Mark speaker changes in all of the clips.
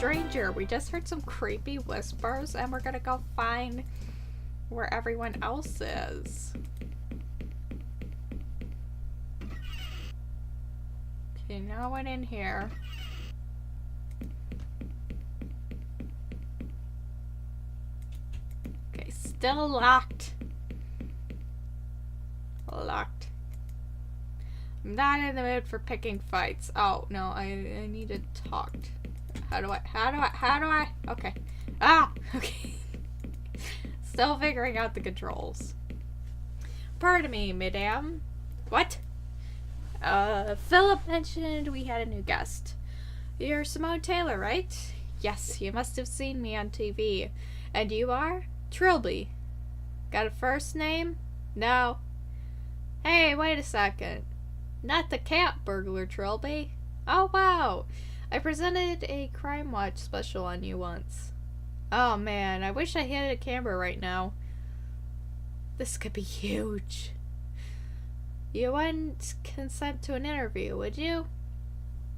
Speaker 1: stranger. We just heard some creepy whispers and we're gonna go find where everyone else is. Okay, no one in here. Okay, still locked. Locked. I'm not in the mood for picking fights. Oh, no, I need to talk. How do I? Okay. Ah! Okay. Still figuring out the controls. Pardon me, madame. What? Philip mentioned we had a new guest. You're Simone Taylor, right? Yes, you must have seen me on TV. And you are? Trilby. Got a first name? No. Hey, wait a second. Not the cat burglar, Trilby. Oh, wow. I presented a Crime Watch special on you once. Oh, man, I wish I had a camera right now. This could be huge. You wouldn't consent to an interview, would you?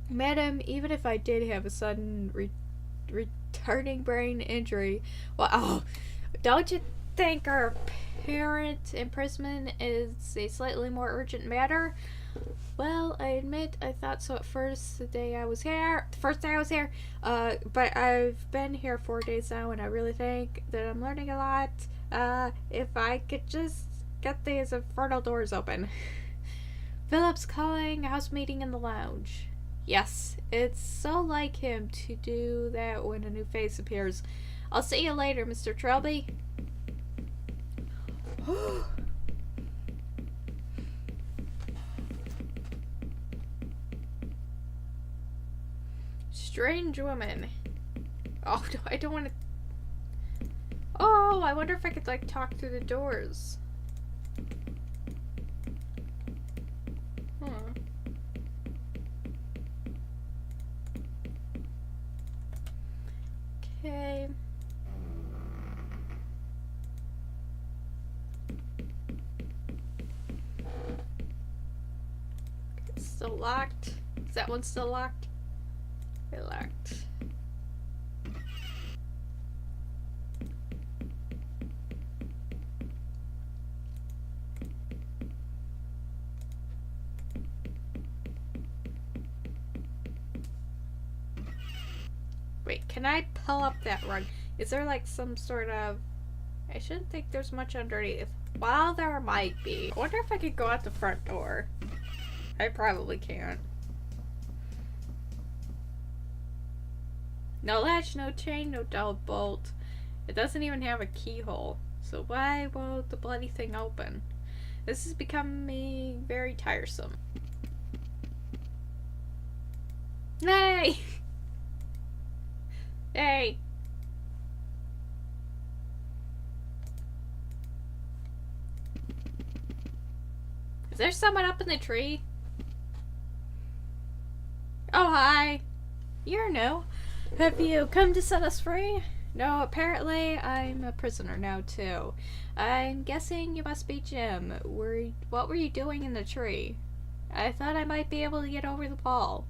Speaker 1: Madam, even if I did have a sudden retarding brain injury, well, oh, don't you think our parent imprisonment is a slightly more urgent matter? Well, I admit I thought so at first the first day I was here, but I've been here 4 days now and I really think that I'm learning a lot. If I could just get these infernal doors open. Philip's calling a house meeting in the lounge. Yes, it's so like him to do that when a new face appears. I'll see you later, Mr. Trilby. Strange woman. Oh, I don't want to... Oh, I wonder if I could, like, talk through the doors. Okay. It's still locked. Is that one still locked? It locked. Wait, can I pull up that rug? Is there like some sort of... I shouldn't think there's much underneath. Well, there might be. I wonder if I could go out the front door. I probably can't. No latch, no chain, no double bolt. It doesn't even have a keyhole. So why won't the bloody thing open? This is becoming very tiresome. Hey! Hey! Is there someone up in the tree? Oh, hi! You're new. Have you come to set us free? No, apparently I'm a prisoner now, too. I'm guessing you must be Jim. What were you doing in the tree? I thought I might be able to get over the wall.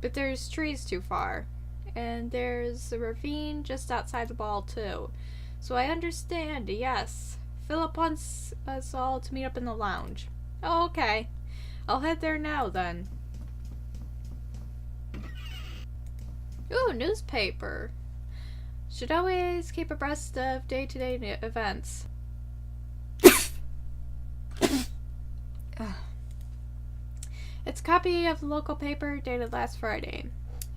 Speaker 1: But there's trees too far. And there's a ravine just outside the wall, too. So I understand, yes. Philip wants us all to meet up in the lounge. Oh, okay. I'll head there now, then. Ooh, newspaper. Should always keep abreast of day-to-day events. It's a copy of the local paper dated last Friday.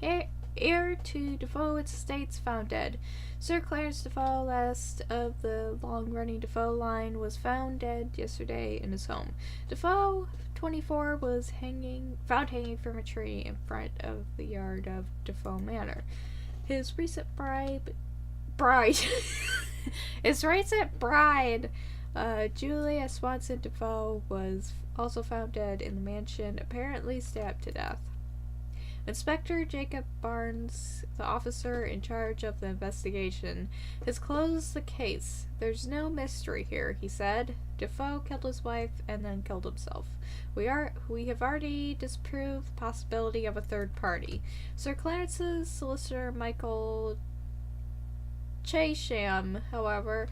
Speaker 1: Heir to Defoe Estates found dead. Sir Clarence Defoe, last of the long-running Defoe line, was found dead yesterday in his home. Defoe, 24, was found hanging from a tree in front of the yard of Defoe Manor. His recent bride, Julia Swanson Defoe, was also found dead in the mansion, apparently stabbed to death. Inspector Jacob Barnes, the officer in charge of the investigation, has closed the case. There's no mystery here, he said. Defoe killed his wife and then killed himself. We have already disproved the possibility of a third party. Sir Clarence's solicitor, Michael Chesham, however,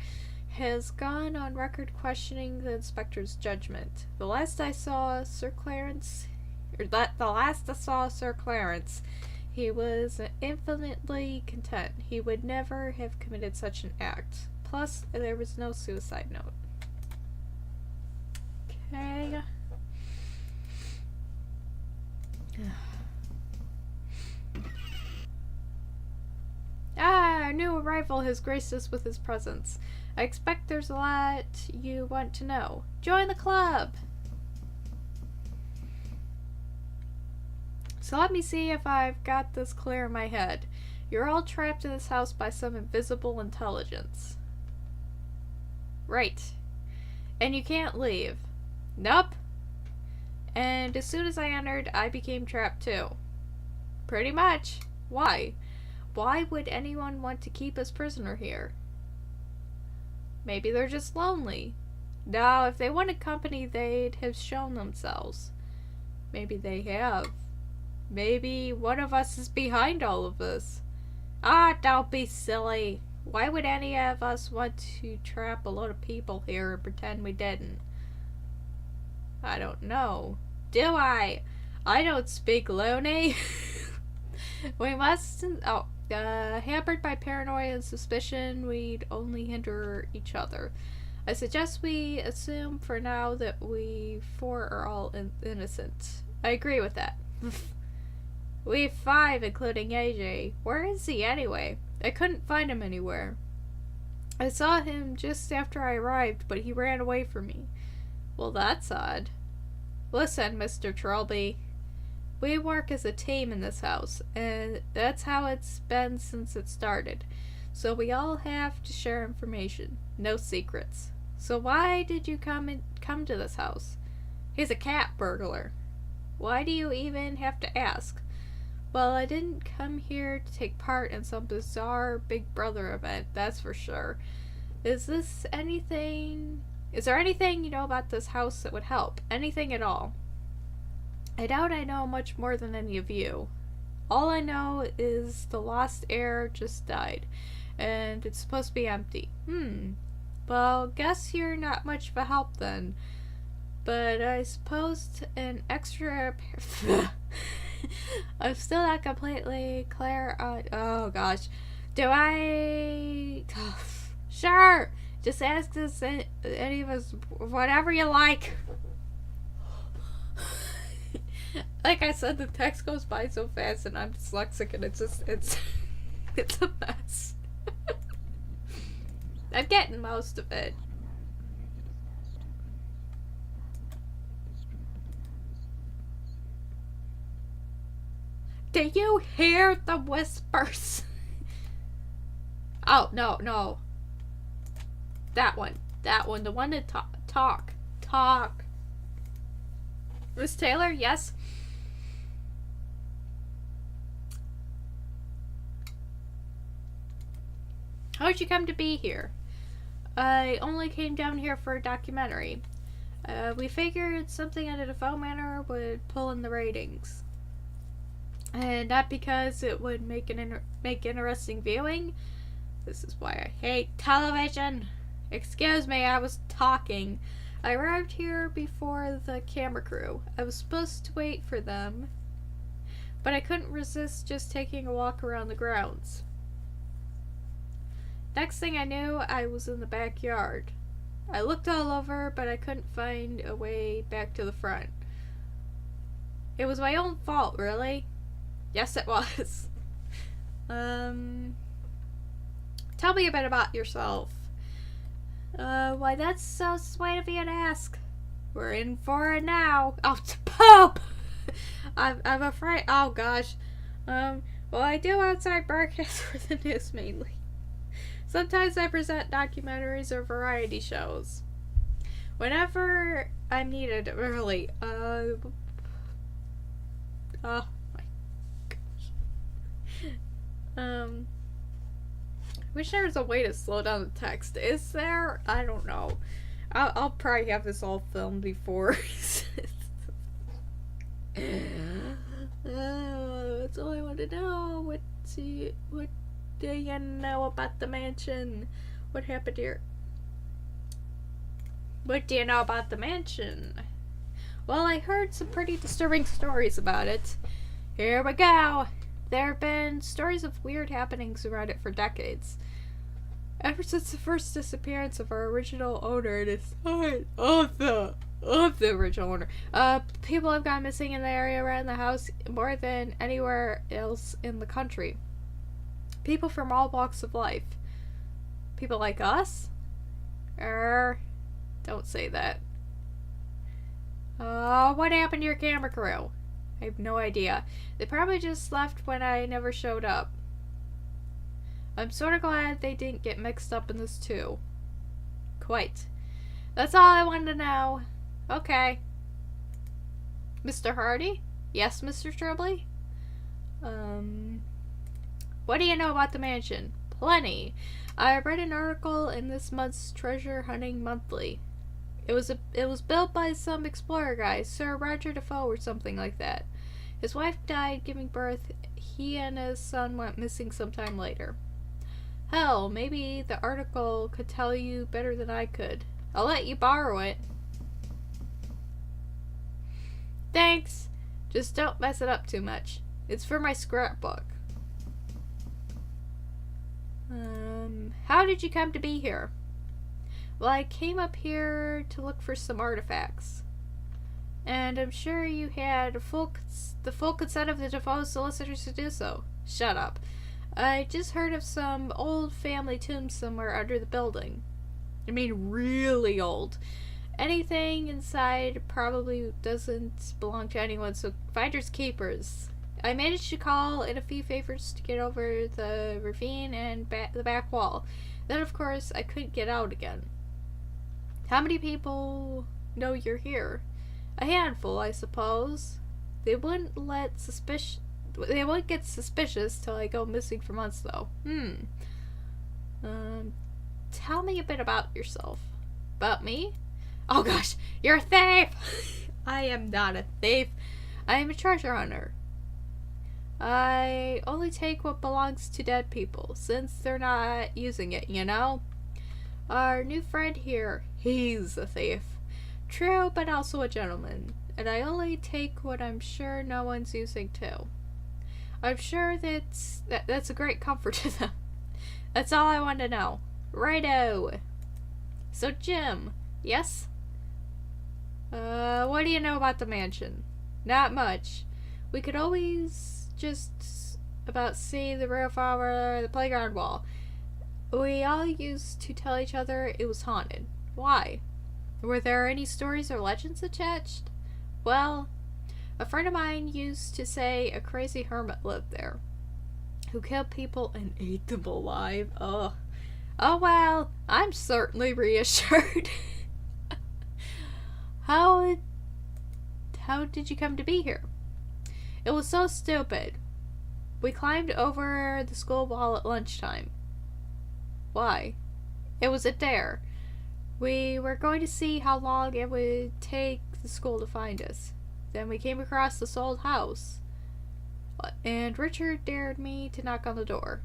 Speaker 1: has gone on record questioning the inspector's judgment. The last I saw Sir Clarence, he was infinitely content. He would never have committed such an act. Plus, there was no suicide note. Okay. Our new arrival has graced us with his presence. I expect there's a lot you want to know. Join the club! So let me see if I've got this clear in my head. You're all trapped in this house by some invisible intelligence. Right. And you can't leave. Nope. And as soon as I entered, I became trapped too. Pretty much. Why? Why would anyone want to keep us prisoner here? Maybe they're just lonely. No, if they wanted company, they'd have shown themselves. Maybe they have. Maybe one of us is behind all of this. Ah, don't be silly. Why would any of us want to trap a load of people here and pretend we didn't? I don't know. Do I? I don't speak loony. We mustn't... Oh, hampered by paranoia and suspicion, we'd only hinder each other. I suggest we assume for now that we four are all innocent. I agree with that. We've 5, including AJ. Where is he anyway? I couldn't find him anywhere. I saw him just after I arrived, but he ran away from me. Well, that's odd. Listen, Mr. Trilby. We work as a team in this house, and that's how it's been since it started. So we all have to share information. No secrets. So why did you come to this house? He's a cat burglar. Why do you even have to ask? Well, I didn't come here to take part in some bizarre Big Brother event, that's for sure. Is there anything you know about this house that would help? Anything at all? I doubt I know much more than any of you. All I know is the lost heir just died, and it's supposed to be empty. Well, guess you're not much of a help then. But I suppose an extra... I'm still not completely clear on... Oh, gosh. Do I... Sure! Just ask us, any of us, whatever you like. Like I said, the text goes by so fast and I'm dyslexic and it's a mess. I'm getting most of it. Do you hear the whispers? Oh, no. That one, the one that talk. Miss Taylor, yes? How'd you come to be here? I only came down here for a documentary. We figured something at a Defoe Manor would pull in the ratings. And not because it would make interesting viewing. This is why I hate television. Excuse me, I was talking. I arrived here before the camera crew. I was supposed to wait for them, but I couldn't resist just taking a walk around the grounds. Next thing I knew, I was in the backyard. I looked all over, but I couldn't find a way back to the front. It was my own fault, really. Yes, it was. Tell me a bit about yourself. Why, that's so sweet of you to ask. We're in for it now. Oh, poop! I'm afraid. Oh, gosh. Well, I do outside broadcasts for the news mainly. Sometimes I present documentaries or variety shows. Whenever I'm needed, really. Wish there was a way to slow down the text. Is there? I don't know. I'll probably have this all filmed before. That's all I want to know. What do you know about the mansion? What happened here? What do you know about the mansion? Well, I heard some pretty disturbing stories about it. Here we go. There have been stories of weird happenings around it for decades. Ever since the first disappearance of our original owner, the son of the original owner, people have gone missing in the area around the house more than anywhere else in the country. People from all walks of life. People like us? Don't say that. What happened to your camera crew? I have no idea. They probably just left when I never showed up. I'm sort of glad they didn't get mixed up in this too. Quite. That's all I wanted to know. Okay. Mr. Hardy? Yes, Mr. Trubley? What do you know about the mansion? Plenty. I read an article in this month's Treasure Hunting Monthly. It was built by some explorer guy, Sir Roger Defoe or something like that. His wife died giving birth. He and his son went missing sometime later. Hell, maybe the article could tell you better than I could. I'll let you borrow it. Thanks. Just don't mess it up too much. It's for my scrapbook. How did you come to be here? Well, I came up here to look for some artifacts. And I'm sure you had the full consent of the Defoe solicitors to do so. Shut up. I just heard of some old family tombs somewhere under the building. I mean, really old. Anything inside probably doesn't belong to anyone, so finders keepers. I managed to call in a few favors to get over the ravine and the back wall. Then, of course, I couldn't get out again. How many people know you're here? A handful, I suppose. They wouldn't get suspicious till I go missing for months, though. Tell me a bit about yourself. About me? Oh gosh, you're a thief! I am not a thief. I am a treasure hunter. I only take what belongs to dead people, since they're not using it, you know? Our new friend here, he's a thief. True, but also a gentleman. And I only take what I'm sure no one's using too. I'm sure that's a great comfort to them. That's all I want to know. Righto. So, Jim. Yes? What do you know about the mansion? Not much. We could always just about see the roof over the playground wall. We all used to tell each other it was haunted. Why? Were there any stories or legends attached? Well, a friend of mine used to say a crazy hermit lived there, who killed people and ate them alive. Ugh. Oh well, I'm certainly reassured. How did you come to be here? It was so stupid. We climbed over the school wall at lunchtime. Why? It was a dare. We were going to see how long it would take the school to find us. Then we came across this old house, and Richard dared me to knock on the door.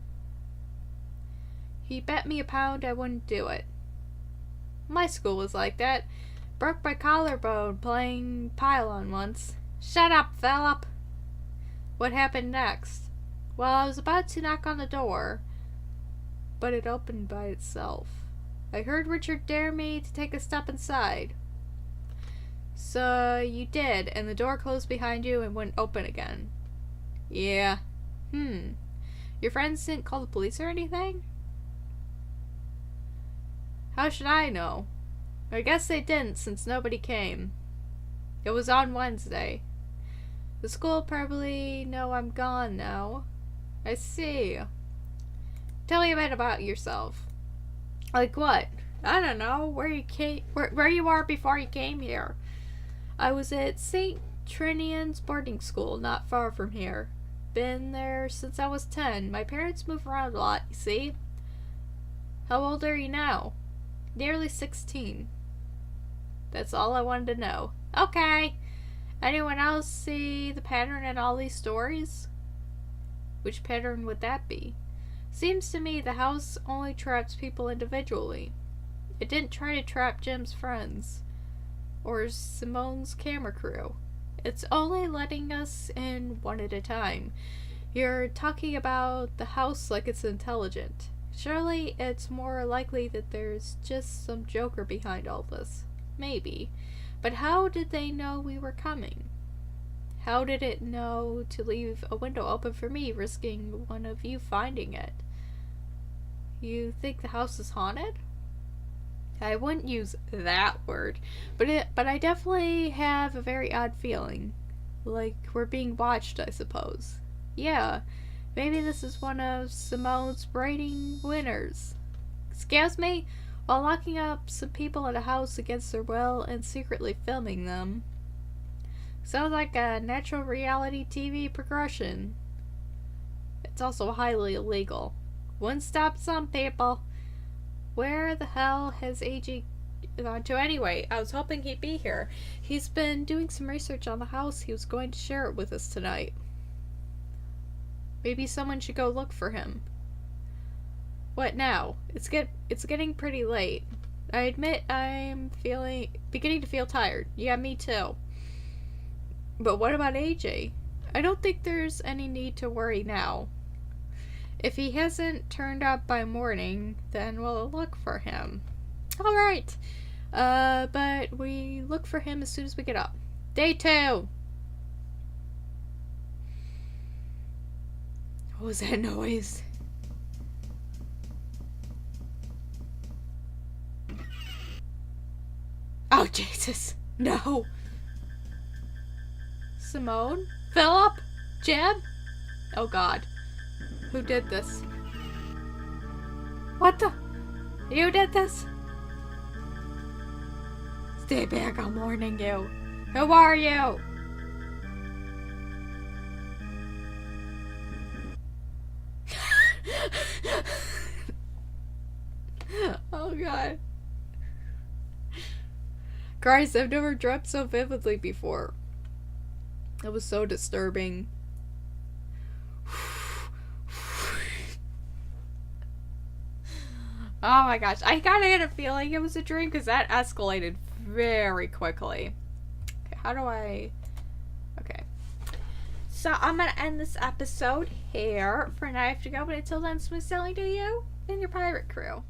Speaker 1: He bet me £1 I wouldn't do it. My school was like that. Broke my collarbone playing pylon once. Shut up, Philip! What happened next? Well, I was about to knock on the door, but it opened by itself. I heard Richard dare me to take a step inside. So you did, and the door closed behind you and wouldn't open again. Yeah. Your friends didn't call the police or anything? How should I know? I guess they didn't, since nobody came. It was on Wednesday. The school probably know I'm gone now. I see. Tell me a bit about yourself. Like what? I don't know. Where you are before you came here. I was at St. Trinian's boarding school, not far from here. been there since I was 10. My parents move around a lot, you see? How old are you now? Nearly 16. That's all I wanted to know. Okay. Anyone else see the pattern in all these stories? Which pattern would that be? Seems to me the house only traps people individually. It didn't try to trap Jim's friends or Simone's camera crew. It's only letting us in one at a time. You're talking about the house like it's intelligent. Surely it's more likely that there's just some joker behind all this. Maybe. But how did they know we were coming? How did it know to leave a window open for me, risking one of you finding it? You think the house is haunted? I wouldn't use that word, but I definitely have a very odd feeling. Like we're being watched, I suppose. Yeah, maybe this is one of Simone's braiding winners. Excuse me? While locking up some people in a house against their will and secretly filming them. Sounds like a natural reality TV progression. It's also highly illegal. Wouldn't stop some people. Where the hell has AG gone to anyway? I was hoping he'd be here. He's been doing some research on the house. He was going to share it with us tonight. Maybe someone should go look for him. What now? It's getting pretty late. I admit I'm beginning to feel tired. Yeah, me too. But what about AJ? I don't think there's any need to worry now. If he hasn't turned up by morning, then we'll look for him. Alright. But we look for him as soon as we get up. Day 2! What was that noise? Oh, Jesus. No. Simone? Philip? Jim? Oh, God. Who did this? What the? You did this? Stay back, I'm warning you. Who are you? Oh, God. Christ, I've never dreamt so vividly before. It was so disturbing. Oh my gosh, I kinda had a feeling it was a dream because that escalated very quickly. Okay, how do I... Okay. So I'm gonna end this episode here. For now I have to go, but until then, smooth sailing to you and your pirate crew.